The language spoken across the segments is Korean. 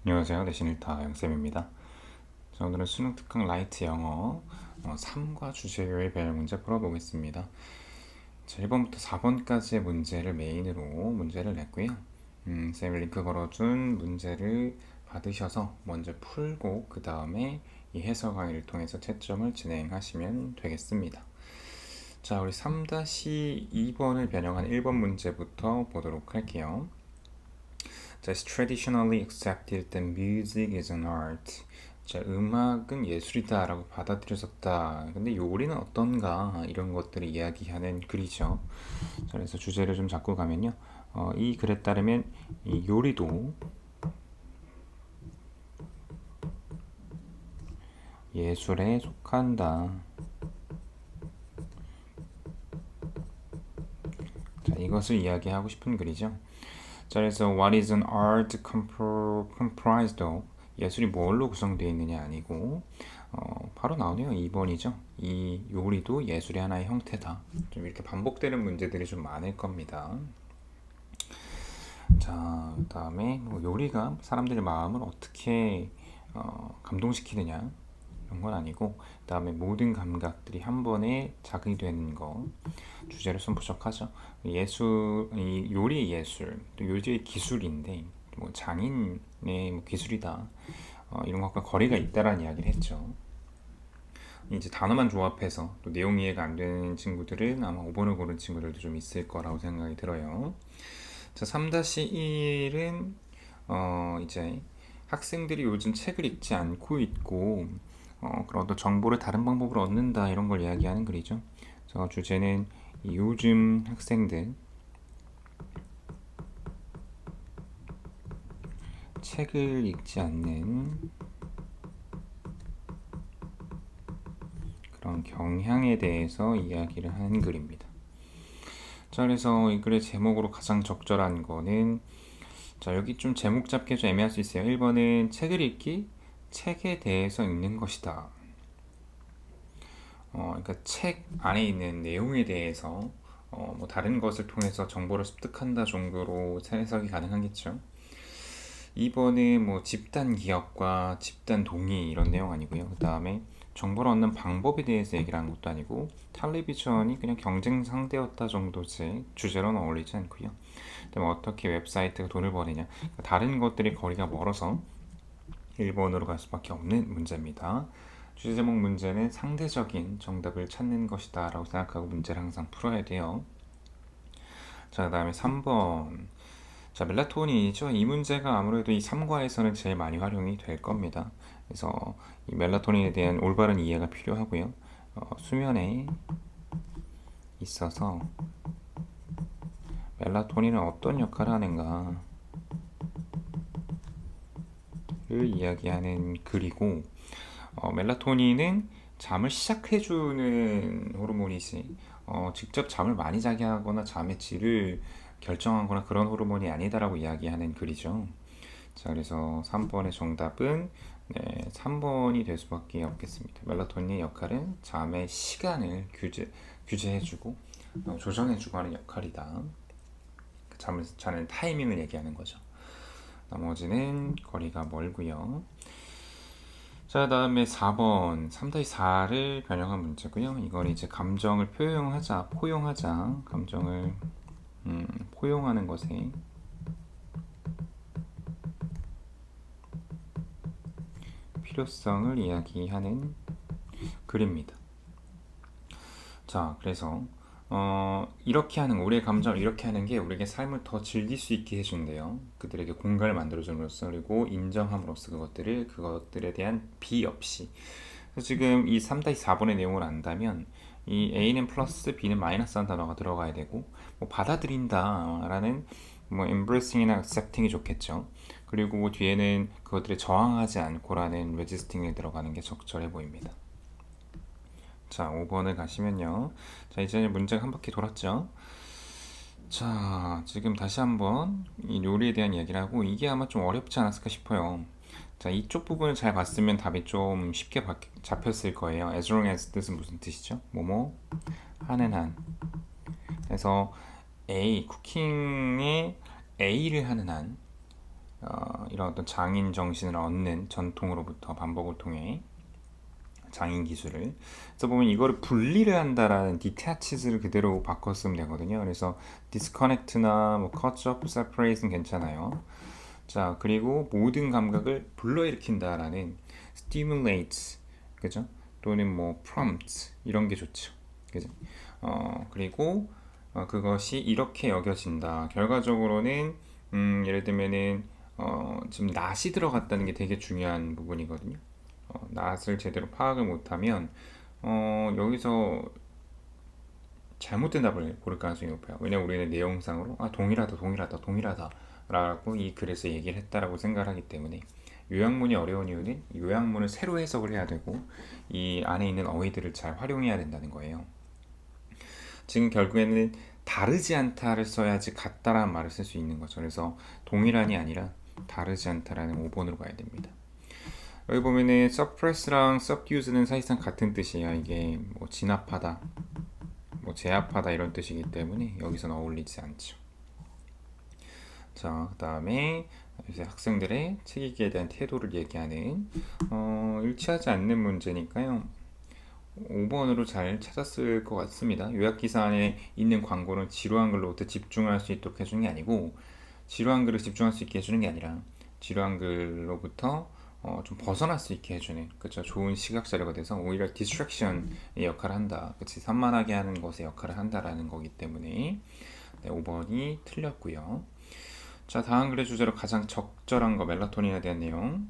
안녕하세요. 내신 일타 영쌤입니다. 자, 오늘은 수능 특강 라이트 영어 3과 주제교의 배열 문제 풀어보겠습니다. 자, 1번부터 4번까지의 문제를 메인으로 문제를 냈고요. 쌤이 링크 걸어준 문제를 받으셔서 먼저 풀고 그 다음에 이 해설 강의를 통해서 채점을 진행하시면 되겠습니다. 자, 우리 3-2번을 변형한 1번 문제부터 보도록 할게요. 자, It's traditionally accepted that music is an art. 자, 음악은 예술이다라고 받아들여졌다. 근데 요리는 어떤가? 이런 것들을 이야기하는 글이죠. 자, 그래서 주제를 좀 잡고 가면요. 이 글에 따르면 이 요리도 예술에 속한다. 자, 이것을 이야기하고 싶은 글이죠. 자, 그래서 what is an art comprised of? 예술이 뭘로 구성되어 있느냐 아니고 바로 나오네요. 2번이죠. 이 요리도 예술의 하나의 형태다. 좀 이렇게 반복되는 문제들이 좀 많을 겁니다. 자, 그다음에 뭐 요리가 사람들의 마음을 어떻게 감동시키느냐 이런 건 아니고, 그다음에 모든 감각들이 한 번에 자극이 되는 거 주제로 좀 부족하죠. 예술, 이 요리의 예술, 또 요리의 기술인데 뭐 장인의 뭐 기술이다. 이런 것과 거리가 있다라는 이야기를 했죠. 이제 단어만 조합해서 또 내용 이해가 안 되는 친구들은 아마 5번을 고른 친구들도 좀 있을 거라고 생각이 들어요. 자, 3-1은 이제 학생들이 요즘 책을 읽지 않고 있고 그런 어떤 정보를 다른 방법으로 얻는다 이런 걸 이야기하는 글이죠. 저 주제는 요즘 학생들 책을 읽지 않는 그런 경향에 대해서 이야기를 하는 글입니다. 자, 그래서 이 글의 제목으로 가장 적절한 거는, 자, 여기 좀 제목 잡기 좀 애매할 수 있어요. 1번은 책을 읽기, 책에 대해서 읽는 것이다. 그러니까 책 안에 있는 내용에 대해서 뭐 다른 것을 통해서 정보를 습득한다 정도로 해석이 가능하겠죠. 2번은 뭐 집단 기업과 집단 동의 이런 내용 아니고요. 그 다음에 정보를 얻는 방법에 대해서 얘기를 하는 것도 아니고, 텔레비전이 그냥 경쟁 상대였다 정도지 주제로는 어울리지 않고요. 그다음에 어떻게 웹사이트가 돈을 버느냐, 그러니까 다른 것들이 거리가 멀어서 1번으로 갈 수밖에 없는 문제입니다. 주제 제목 문제는 상대적인 정답을 찾는 것이다 라고 생각하고 문제를 항상 풀어야 돼요. 자, 그 다음에 3번. 자, 멜라토닌이죠. 이 문제가 아무래도 이 3과에서는 제일 많이 활용이 될 겁니다. 그래서 이 멜라토닌에 대한 올바른 이해가 필요하고요. 수면에 있어서 멜라토닌은 어떤 역할을 하는가를 이야기하는 글이고, 멜라토닌은 잠을 시작해주는 호르몬이지 직접 잠을 많이 자게 하거나 잠의 질을 결정하거나 그런 호르몬이 아니다라고 이야기하는 글이죠. 자, 그래서 3번의 정답은 3번이 될 수밖에 없겠습니다. 멜라토닌의 역할은 잠의 시간을 규제해주고 조정해주고 하는 역할이다. 잠을 자는 타이밍을 얘기하는 거죠. 나머지는 거리가 멀고요. 자, 다음에 4번 3-4를 변형한 문제고요. 이건 이제 감정을 포용하자, 감정을 포용하는 것에 필요성을 이야기하는 글입니다. 자, 그래서 이렇게 하는, 우리의 감정을 이렇게 하는 게 우리에게 삶을 더 즐길 수 있게 해준대요. 그들에게 공간을 만들어줌으로써, 그리고 인정함으로써 그것들에 대한 비 없이. 그래서 지금 이 3-4번의 내용을 안다면 이 A는 플러스 B는 마이너스 한 단어가 들어가야 되고, 뭐 받아들인다 라는 뭐 embracing이나 accepting이 좋겠죠. 그리고 그 뒤에는 그것들에 저항하지 않고라는 resisting이 들어가는 게 적절해 보입니다. 자, 5번을 가시면요. 자, 이제 문제가 한 바퀴 돌았죠. 자, 지금 다시 한번 이 요리에 대한 이야기를 하고, 이게 아마 좀 어렵지 않았을까 싶어요. 자, 이쪽 부분을 잘 봤으면 답이 좀 쉽게 잡혔을 거예요. as long as 뜻은 무슨 뜻이죠? 뭐뭐 하는 한. 그래서 A, 쿠킹에 A를 하는 한, 이런 어떤 장인 정신을 얻는 전통으로부터 반복을 통해 장인 기술을. 그래서 보면 이거를 분리를 한다라는 detach를 그대로 바꿔 쓰면 되거든요. 그래서 disconnect나 뭐 cut off, separate는 괜찮아요. 자, 그리고 모든 감각을 불러일으킨다라는 stimulate, 그죠? 또는 뭐 prompt 이런 게 좋죠. 그죠? 그리고 그것이 이렇게 여겨진다. 결과적으로는 예를 들면은 지금 낫이 들어갔다는 게 되게 중요한 부분이거든요. 낫을 제대로 파악을 못하면 여기서 잘못된 답을 고를 가능성이 높아요. 왜냐면 우리는 내용상으로 동일하다, 동일하다, 동일하다 라고 이 글에서 얘기를 했다라고 생각을 하기 때문에 요약문이 어려운 이유는 요약문을 새로 해석을 해야 되고 이 안에 있는 어휘들을 잘 활용해야 된다는 거예요. 지금 결국에는 다르지 않다를 써야지 같다라는 말을 쓸 수 있는 거죠. 그래서 동일한이 아니라 다르지 않다라는 5번으로 가야 됩니다. 여기 보면은 suppress랑 subdue는 사실상 같은 뜻이에요. 이게 뭐 진압하다, 뭐 제압하다 이런 뜻이기 때문에 여기서는 어울리지 않죠. 자, 그 다음에 이제 학생들의 책 읽기에 대한 태도를 얘기하는 일치하지 않는 문제니까요. 5번으로 잘 찾았을 것 같습니다. 요약기사 안에 있는 광고는 지루한 글로부터 집중할 수 있도록 해주는 게 아니고 지루한 글을 집중할 수 있게 해주는 게 아니라 지루한 글로부터 좀 벗어날 수 있게 해주는, 그렇죠, 좋은 시각 자료가 돼서 오히려 디스트랙션의 역할을 한다. 그치, 산만하게 하는 것의 역할을 한다라는 거기 때문에 네, 5번이 틀렸고요. 자, 다음 글의 주제로 가장 적절한 거 멜라토닌에 대한 내용.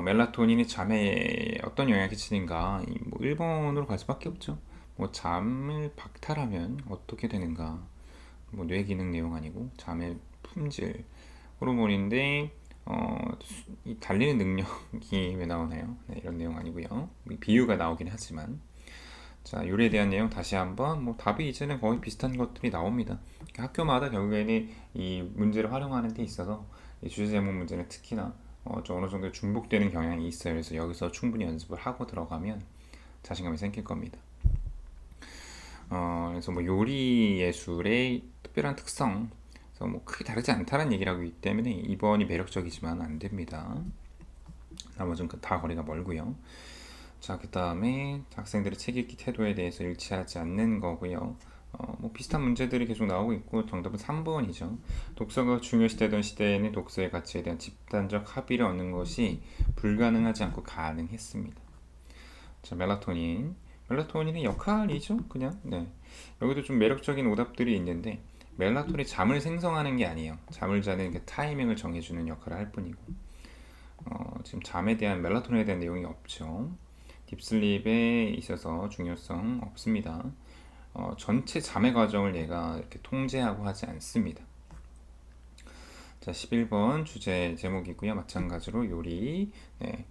멜라토닌이 잠에 어떤 영향을 끼치는가? 뭐 1번으로 갈 수밖에 없죠. 뭐 잠을 박탈하면 어떻게 되는가? 뭐 뇌 기능 내용 아니고 잠의 품질 호르몬인데 이 달리는 능력이 왜 나오나요? 네, 이런 내용 아니고요. 비유가 나오긴 하지만 자, 요리에 대한 내용 다시 한번 뭐 답이 이제는 거의 비슷한 것들이 나옵니다. 학교마다 결국에는 이 문제를 활용하는 데 있어서 이 주제 제목 문제는 특히나 좀 어느 정도 중복되는 경향이 있어요. 그래서 여기서 충분히 연습을 하고 들어가면 자신감이 생길 겁니다. 그래서 뭐 요리 예술의 특별한 특성, 그래서 뭐 크게 다르지 않다는 얘기를 하고 있기 때문에 2번이 매력적이지만 안 됩니다. 나머지는 다 거리가 멀고요. 자, 그 다음에 학생들의 책 읽기 태도에 대해서 일치하지 않는 거고요. 뭐 비슷한 문제들이 계속 나오고 있고 정답은 3번이죠. 독서가 중요시되던 시대에는 독서의 가치에 대한 집단적 합의를 얻는 것이 불가능하지 않고 가능했습니다. 자, 멜라토닌의 역할이죠, 그냥. 네. 여기도 좀 매력적인 오답들이 있는데 멜라토닌이 잠을 생성하는 게 아니에요. 잠을 자는 그 타이밍을 정해주는 역할을 할 뿐이고 지금 잠에 대한 멜라토닌에 대한 내용이 없죠. 딥슬립에 있어서 중요성 없습니다. 전체 잠의 과정을 얘가 이렇게 통제하고 하지 않습니다. 자, 11번 주제 제목이고요. 마찬가지로 요리. 네.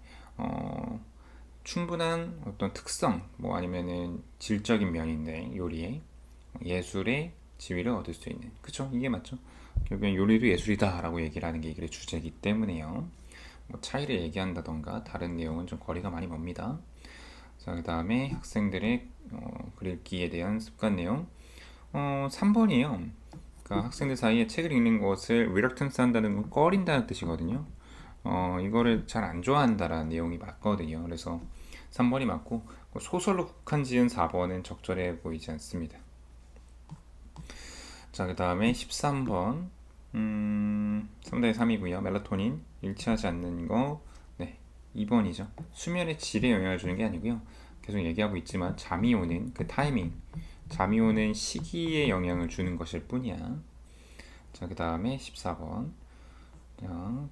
충분한 어떤 특성, 뭐 아니면은 질적인 면인데 요리에 예술의 지위를 얻을 수 있는. 그쵸? 이게 맞죠? 결국엔 요리도 예술이다라고 얘기를 하는 게 이 글의 주제이기 때문에요. 뭐 차이를 얘기한다던가 다른 내용은 좀 거리가 많이 멉니다. 자, 그 다음에 학생들의 글읽기에 대한 습관 내용 3번이에요. 그러니까 학생들 사이에 책을 읽는 것을 reluctance 한다는 건 꺼린다는 뜻이거든요. 이거를 잘 안 좋아한다라는 내용이 맞거든요. 그래서 3번이 맞고 소설로 국한 지은 4번은 적절해 보이지 않습니다. 자, 그 다음에 13번 3대 3이고요. 멜라토닌 일치하지 않는 거 네, 2번이죠. 수면의 질에 영향을 주는 게 아니고요. 계속 얘기하고 있지만 잠이 오는 그 타이밍, 잠이 오는 시기에 영향을 주는 것일 뿐이야. 자, 그 다음에 14번. 자,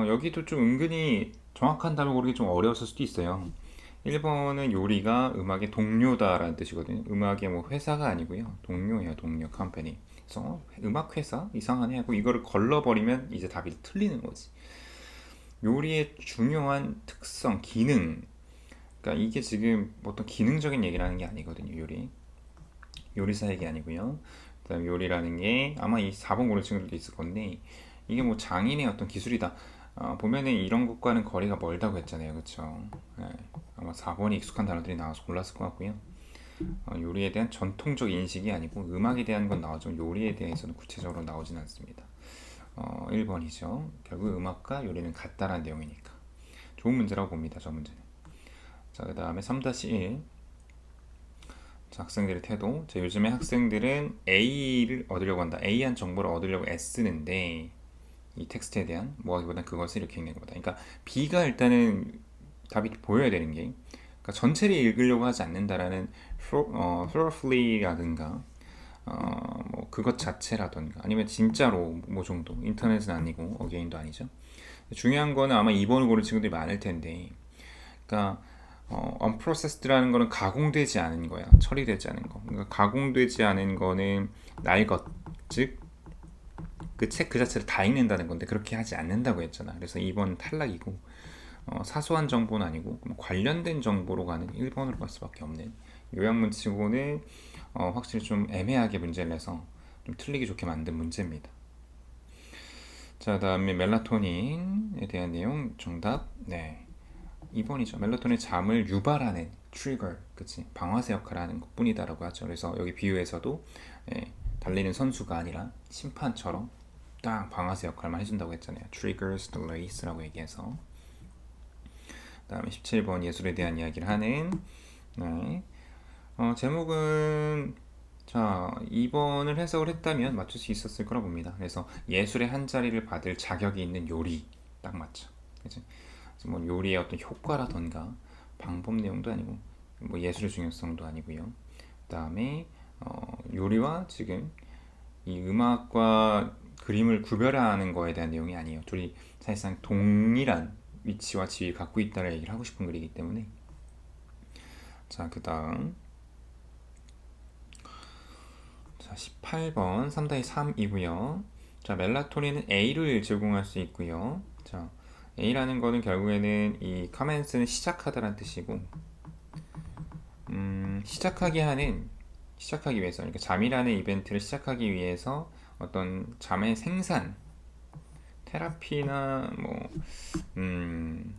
여기도 좀 은근히 정확한 답을 고르기 좀 어려웠을 수도 있어요. 1번은 요리가 음악의 동료다라는 뜻이거든요. 음악의 뭐 회사가 아니고요. 동료예요, 동료, 컴퍼니. 그래서 음악 회사 이상하네 하고 이거를 걸러버리면 이제 답이 틀리는 거지. 요리의 중요한 특성, 기능. 그러니까 이게 지금 어떤 기능적인 얘기를 하는 게 아니거든요. 요리사 얘기 아니고요. 그다음 요리라는 게 아마 이 4번 고른 친구들도 있을 건데 이게 뭐 장인의 어떤 기술이다. 보면은 이런 것과는 거리가 멀다고 했잖아요. 그쵸? 네, 아마 4번이 익숙한 단어들이 나와서 골랐을 것 같고요. 요리에 대한 전통적 인식이 아니고 음악에 대한 건 나오지만 요리에 대해서는 구체적으로 나오진 않습니다. 1번이죠. 결국 음악과 요리는 같다라는 내용이니까 좋은 문제라고 봅니다. 저 문제는. 자, 그 다음에 3-1. 자, 학생들의 태도. 자, 요즘에 학생들은 A를 얻으려고 한다. A한 정보를 얻으려고 애쓰는데 이 텍스트에 대한 뭐하기보다는 그것을 이렇게 읽는 것보다. 그러니까 B가 일단은 답이 보여야 되는 게, 그러니까 전체를 읽으려고 하지 않는다라는 thoroughly라든가 뭐 그것 자체라던가 아니면 진짜로 뭐 정도, 인터넷은 아니고 어게인도 아니죠. 중요한 거는 아마 2번을 고른 친구들이 많을 텐데, 그러니까 unprocessed라는 거는 가공되지 않은 거야. 처리되지 않은 거. 그러니까 가공되지 않은 거는 날 것, 즉 그 책 그 자체를 다 읽는다는 건데 그렇게 하지 않는다고 했잖아. 그래서 2번 탈락이고, 사소한 정보는 아니고 관련된 정보로 가는 1번으로 갈 수밖에 없는 요약문치고는 확실히 좀 애매하게 문제를 내서 좀 틀리기 좋게 만든 문제입니다. 자, 다음에 멜라토닌에 대한 내용 정답. 네, 2번이죠. 멜라토닌 잠을 유발하는 트리거, 그치? 방아쇠 역할을 하는 것뿐이다라고 하죠. 그래서 여기 비유에서도 달리는 선수가 아니라 심판처럼 딱 방아쇠 역할만 해준다고 했잖아요. Triggers the race라고 얘기해서. 다음에 17번 예술에 대한 이야기를 하는, 네. 제목은 자 2번을 해석을 했다면 맞출 수 있었을 거라 봅니다. 그래서 예술의 한 자리를 받을 자격이 있는 요리 딱 맞죠. 그치? 그래서 뭐 요리의 어떤 효과라던가 방법 내용도 아니고 뭐 예술의 중요성도 아니고요. 그다음에 요리와 지금 이 음악과 그림을 구별하는 거에 대한 내용이 아니에요. 둘이 사실상 동일한 위치와 지위를 갖고 있다는 얘기를 하고 싶은 글이기 때문에. 자, 그 다음 자 18번 3-3이고요. 자, 멜라토닌은 A를 제공할 수 있고요. 자, A라는 거는 결국에는 이 commence는 시작하다라는 뜻이고, 시작하기 위해서, 그러니까 잠이라는 이벤트를 시작하기 위해서 어떤 잠의 생산, 테라피나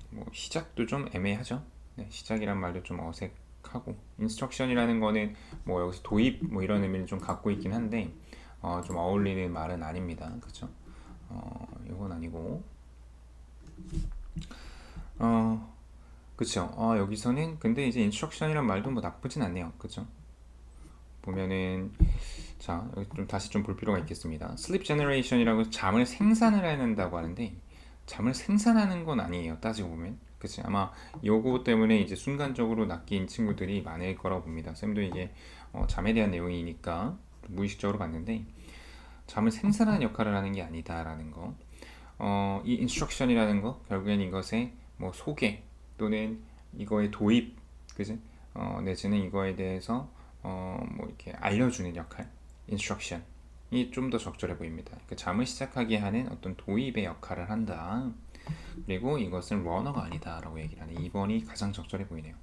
뭐 시작도 좀 애매하죠. 네, 시작이란 말도 좀 어색하고, 인스트럭션이라는 거는 뭐 여기서 도입 뭐 이런 의미를 좀 갖고 있긴 한데 좀 어울리는 말은 아닙니다. 그쵸? 이건 아니고, 어, 그쵸? 여기서는 근데 이제 인스트럭션이란 말도 뭐 나쁘진 않네요. 그쵸? 보면은 자, 여기 좀 다시 좀 볼 필요가 있겠습니다. Sleep generation이라고 잠을 생산을 해낸다고 하는데 잠을 생산하는 건 아니에요. 따지고 보면. 그치? 아마 요거 때문에 이제 순간적으로 낚인 친구들이 많을 거라고 봅니다. 쌤도 이게 잠에 대한 내용이니까 무의식적으로 봤는데 잠을 생산하는 역할을 하는 게 아니다라는 거. 이 instruction이라는 거 결국엔 이것의 뭐 소개 또는 이거의 도입, 그지? 내지는 이거에 대해서 뭐 이렇게 알려주는 역할, instruction이 좀 더 적절해 보입니다. 그 잠을 시작하게 하는 어떤 도입의 역할을 한다. 그리고 이것은 러너가 아니다라고 얘기를 하는 2번이 가장 적절해 보이네요.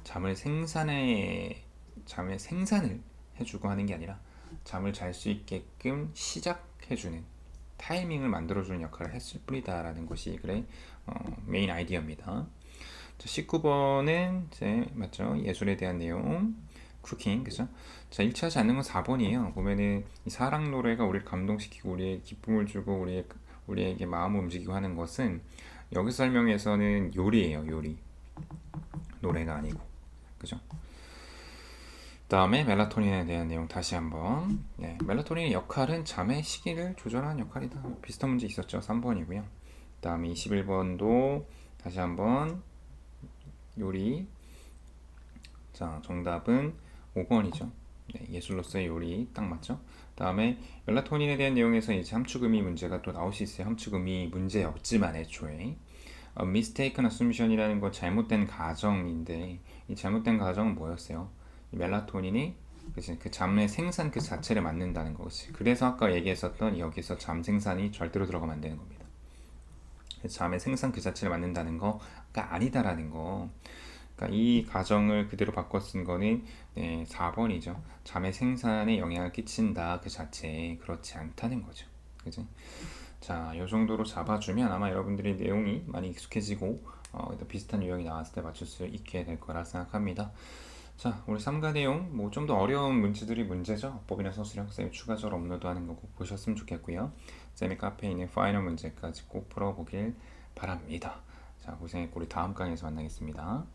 잠의 생산을 해주고 하는 게 아니라 잠을 잘 수 있게끔 시작해주는 타이밍을 만들어주는 역할을 했을 뿐이다라는 것이 이 글의 메인 아이디어입니다. 자, 19번은 이제 맞죠? 예술에 대한 내용, 쿠킹, 그죠? 자, 일치하지 않는 건 4번이에요. 보면은 이 사랑 노래가 우리를 감동시키고 우리의 기쁨을 주고 우리에게 마음을 움직이고 하는 것은 여기 설명에서는 요리예요, 요리. 노래가 아니고, 그죠? 다음에 멜라토닌에 대한 내용 다시 한번. 네, 멜라토닌의 역할은 잠의 시기를 조절하는 역할이다. 비슷한 문제 있었죠. 3번이고요. 다음에 21번도 다시 한번 요리. 자, 정답은 5번이죠. 네, 예술로서의 요리 딱 맞죠? 다음에 멜라토닌에 대한 내용에서 이제 함축의미 문제가 또 나올 수 있어요. 함축의미 문제였지만 애초에 mistaken assumption이라는 건 잘못된 가정인데 이 잘못된 가정은 뭐였어요? 이 멜라토닌이 그 잠의 생산 그 자체를 만든다는 것이. 그래서 아까 얘기했었던 여기서 잠 생산이 절대로 들어가면 안 되는 겁니다. 잠의 생산 그 자체를 만든다는 거가 아니다라는 거. 그러니까 이 가정을 그대로 바꿔 쓴 거는 4번이죠. 잠의 생산에 영향을 끼친다 그 자체에 그렇지 않다는 거죠. 그죠? 자, 이 정도로 잡아주면 아마 여러분들이 내용이 많이 익숙해지고 비슷한 유형이 나왔을 때 맞출 수 있게 될 거라 생각합니다. 자, 우리 3가 내용 뭐 좀 더 어려운 문제들이 문제죠. 법이나 서술형 쌤이 추가적으로 업로드하는 거 꼭 보셨으면 좋겠고요. 쌤이 카페에 있는 파이널 문제까지 꼭 풀어보길 바랍니다. 자, 고생했고 우리 다음 강의에서 만나겠습니다.